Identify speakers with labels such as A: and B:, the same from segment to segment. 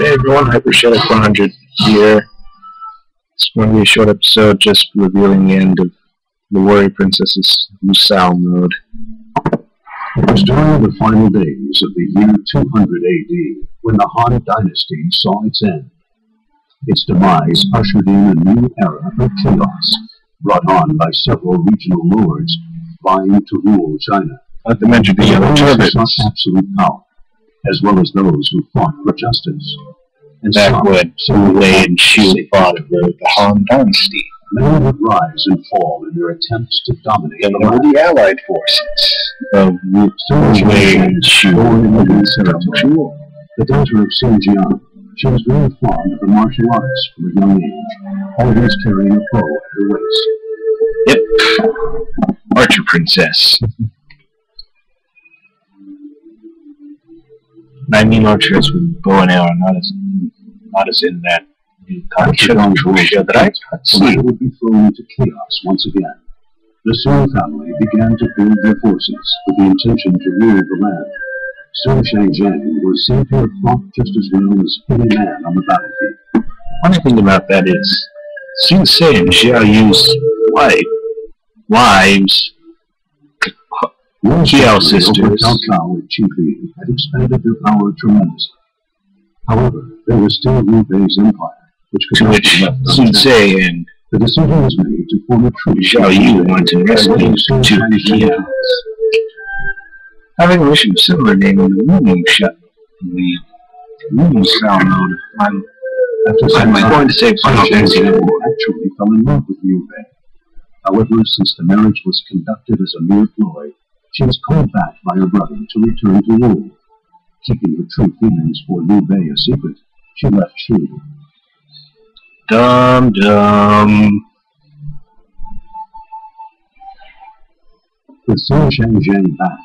A: Hey everyone, Hypersonic 100 here. It's going to be a short episode just revealing the end of the Warrior Princess's Musou mode.
B: It was during the final days of the year 200 AD when the Han Dynasty saw its end. Its demise ushered in a new era of chaos, brought on by several regional lords vying to rule China.
A: Not to mention the yellow turbans.
B: Absolute power, as well as those who fought for justice. And
A: back when Wei and Shu fought for the Han Dynasty.
B: Many would rise and fall in their attempts to dominate
A: the Allied forces of Wei and Shu.
B: Born in the the daughter of Sun Xiang, she was very fond of the martial arts from a young age, always carrying a bow at her waist.
A: Yep, Archer Princess. I mean archers with bow and arrow, not as in that controversial show that I see.
B: Would be thrown into chaos once again. The Sun family began to build their forces with the intention to rule the land. Sun Shang Xiang was said to have fought just as well as any man on the battlefield.
A: Funny thing about that is, Sun Shang and Xiao Yu's wives, Xiao sisters,
B: Cao Cao and Qi Li had expanded their power tremendously. However, there was still Liu Bei's empire, which could not be left
A: Sun and
B: the decision was made to form a treaty.
A: Xiao Yu wanted to rescue two Qians. Having a mission similar name in the Musou mode, I'm going to say Sun Shang
B: actually fell in love with Liu Bei. However, since the marriage was conducted as a mere ploy, she was called back by her brother to return to rule. Keeping her true feelings for Liu Bei a secret, she left Shu.
A: Dum.
B: With Sun Shang Xiang back,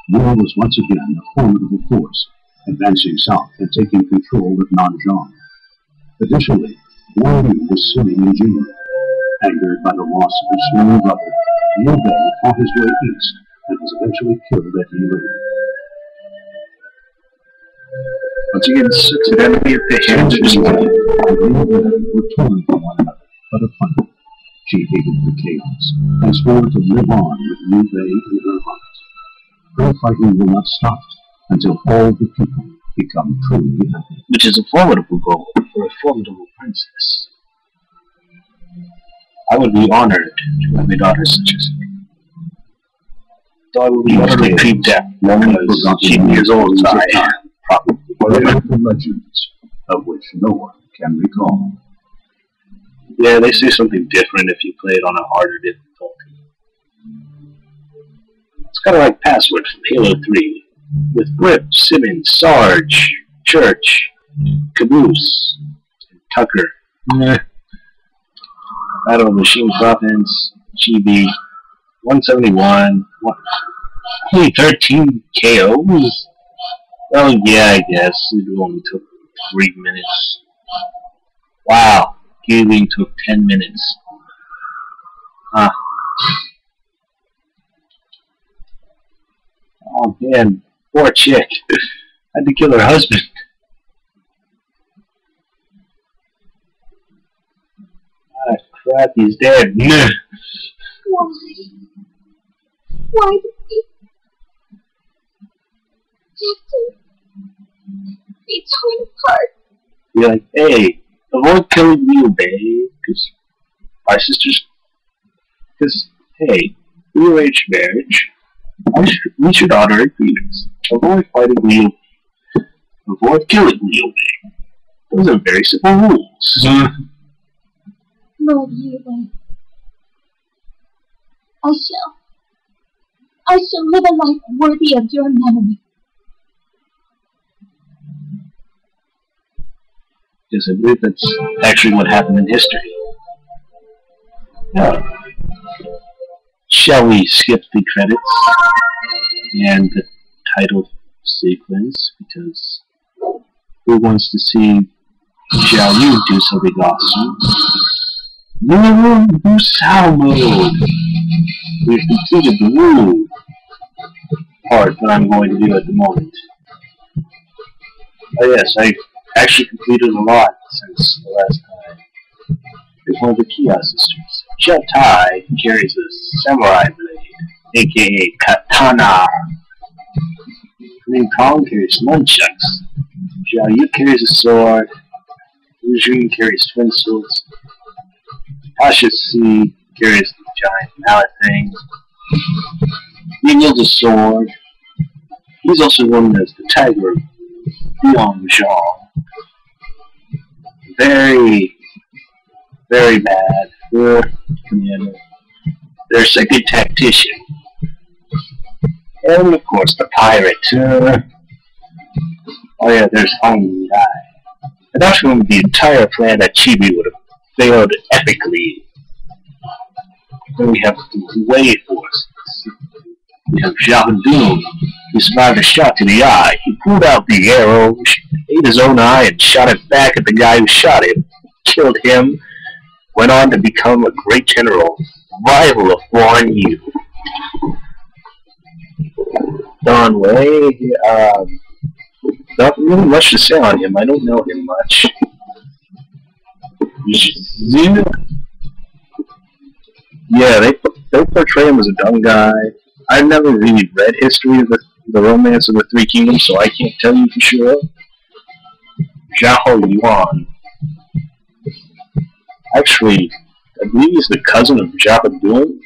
B: Liu was once again a formidable force, advancing south and taking control of Nanzhang. Additionally, Wang Yu was swimming in Jing. Angered by the loss of his swimmer brother, Liu Bei fought his way east and was eventually killed at Yilin.
A: Once again, such an enemy at the hands of his wife.
B: The Liu Bei were torn from one another, but apart. She hated the chaos and swore to live on with Liu Bei in her heart. Her fighting will not stop until all the people become truly happy.
A: Which is a formidable goal for a formidable princess. I would be honored to have a daughter such as her. Though I would be utterly creeped out because she's years old as I am, probably.
B: The legends of which no one can recall.
A: Yeah, they say something different if you play it on a harder difficulty. It's kind of like Password from Halo 3, with Grip, Simmons, Sarge, Church, Caboose, and Tucker. Battle of Machine Province, GB, 171, 13 KOs. Well, yeah, I guess. It only took 3 minutes. Wow, healing took 10 minutes. Oh man, poor chick. Had to kill her husband. Ah, crap, he's dead.
C: Why? Why did he have to be torn apart?
A: You're like, hey, avoid killing Liu Bei, because our sisters, because, hey, rearranged marriage, we should honor agreements. Avoid fighting Liu Bei. Avoid killing Liu Bei. Those are very simple rules.
C: Lord Liu Bei, I shall live a life worthy of your memory.
A: Yes, I believe that's actually what happened in history. Shall we skip the credits and the title sequence, because who wants to see Xiao Yu do something awesome? Musou mode! We've completed the rule part that I'm going to do at the moment. Oh yes, I actually completed a lot since the last time. Is one of the Kia sisters. Jia Tai carries a samurai blade, aka katana. Ling Kong carries nunchucks. Xiao Yu carries a sword. Wu Jun carries twin swords. Tasha C carries the giant mallet thing. He wields a sword. He's also known as the Tiger of Zhang. Very, very bad. Good commander. Their second tactician. And of course the pirate. Oh yeah, there's Hong Yai. Without whom the entire plan at Chibi would have failed epically. Then we have the Wei forces. We have Xiao Dun, who survived a shot to the eye. He pulled out the arrow, ate his own eye, and shot it back at the guy who shot him. Killed him. Went on to become a great general, rival of Guan Yu. Don Wei, not really much to say on him. I don't know him much. Zhu, yeah, they portray him as a dumb guy. I've never really read history of the Romance of the Three Kingdoms, so I can't tell you for sure. Zhao Yuan. Actually, I believe he's the cousin of Zhao Dun.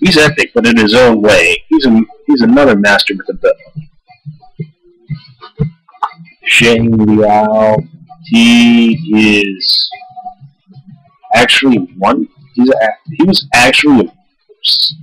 A: He's epic, but in his own way. He's another master with a bow. Sheng Liao, he is actually he was actually an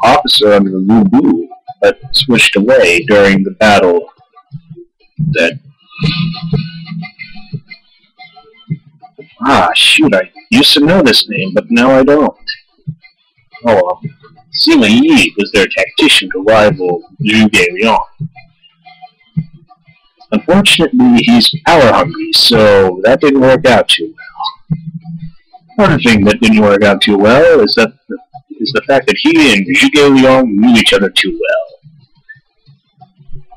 A: officer under the Lu Bu, but switched away during the battle that... shoot, I used to know this name, but now I don't. Oh well. Sima Yi was their tactician to rival Zhuge Liang. Unfortunately, he's power-hungry, so that didn't work out too well. Another thing that didn't work out too well is the fact that he and Zhuge Liang knew each other too well,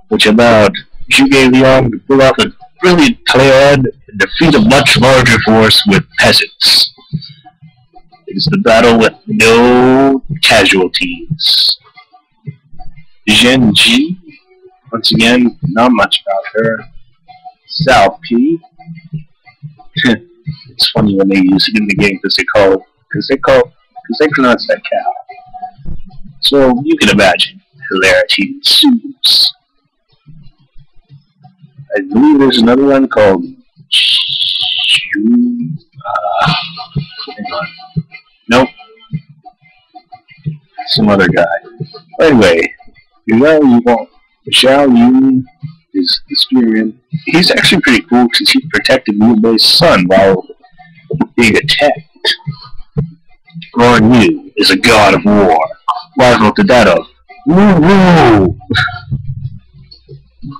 A: which allowed Zhuge Liang to pull off a brilliant plan and defeat a much larger force with peasants. It is the battle with no casualties. Zhen Ji, once again, not much about her. Sao P. It's funny when they use it in the game because they pronounce that cow. So you can imagine hilarity ensues. I believe there's another one called hang on. Nope. Some other guy. Anyway, Xiao Yu is the spearman. He's actually pretty cool because he protected Liu Bei's son while being attacked. Guan Yu is a god of war, rival to that of Wu.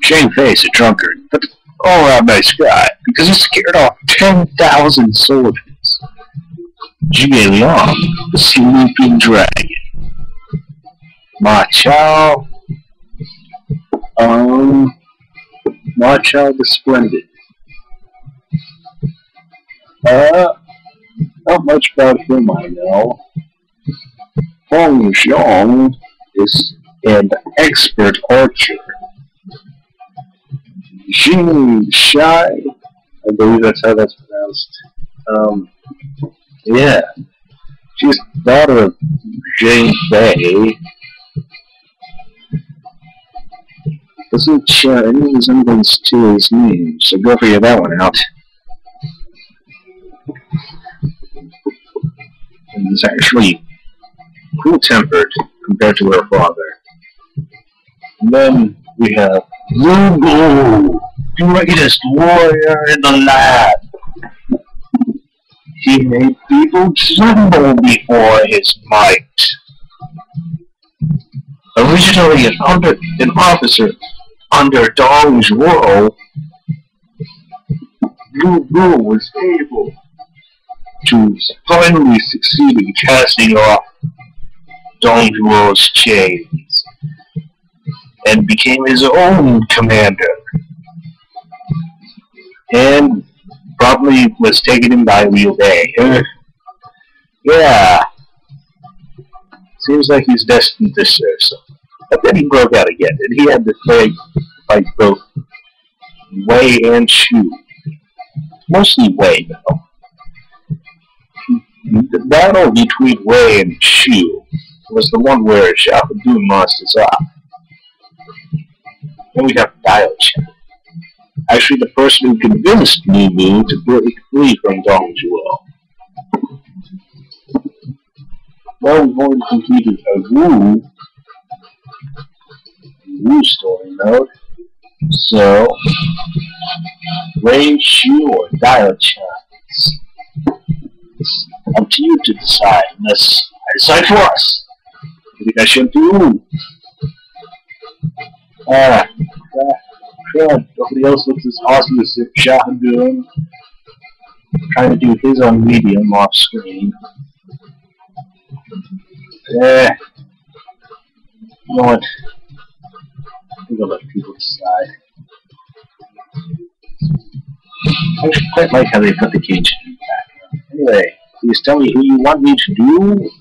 A: Shane Fei is a drunkard, but all-around nice guy because he scared off 10,000 soldiers. Zhuge Liang, the sleeping dragon. Ma Chao, Ma Chao the Splendid. Not much about him I know. Hong Xiong is an expert archer. Jing Shai, I believe that's how that's pronounced. Yeah. She's the daughter of Jane Fei. Doesn't share any resemblance to his name, so go figure that one out. And is actually cool-tempered compared to her father. And then we have Lu Bu, greatest warrior in the land. He made people tremble before his might. Originally an officer under Dong Zhuo, Lu Bu was able to finally succeed in casting off Dong Zhuo's chains and became his own commander. and probably was taken in by Liu Bei. Yeah, seems like he's destined to serve some. But then he broke out again, and he had to fight both Wei and Shu. Mostly Wei, though. The battle between Wei and Shu was the one where Xiahou Dun lost his eye. Then we have Diao Chen. Actually, the person who convinced Mu Mu to break free from Dong Zhuo. Well, we've already completed a Wu story mode. So, Wei, Shu, or Diao Chen. It's up to you to decide, unless I decide for us. What do you think I should do? Crud. Nobody else looks as awesome as Xiahou Dun. Trying to do his own medium off screen. You know what? I think I'll let people decide. I actually quite like how they put the cage in the background. Anyway, please tell me who you want me to do.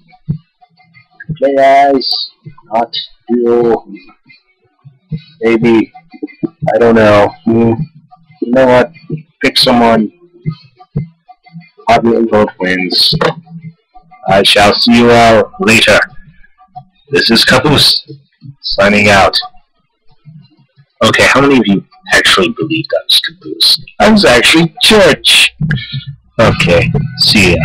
A: Play as, not do. Maybe. I don't know. You know what? Pick someone. Popular vote wins. I shall see you all later. This is Caboose, signing out. Okay, how many of you actually believed I was Caboose? I was actually Church. Okay, see ya.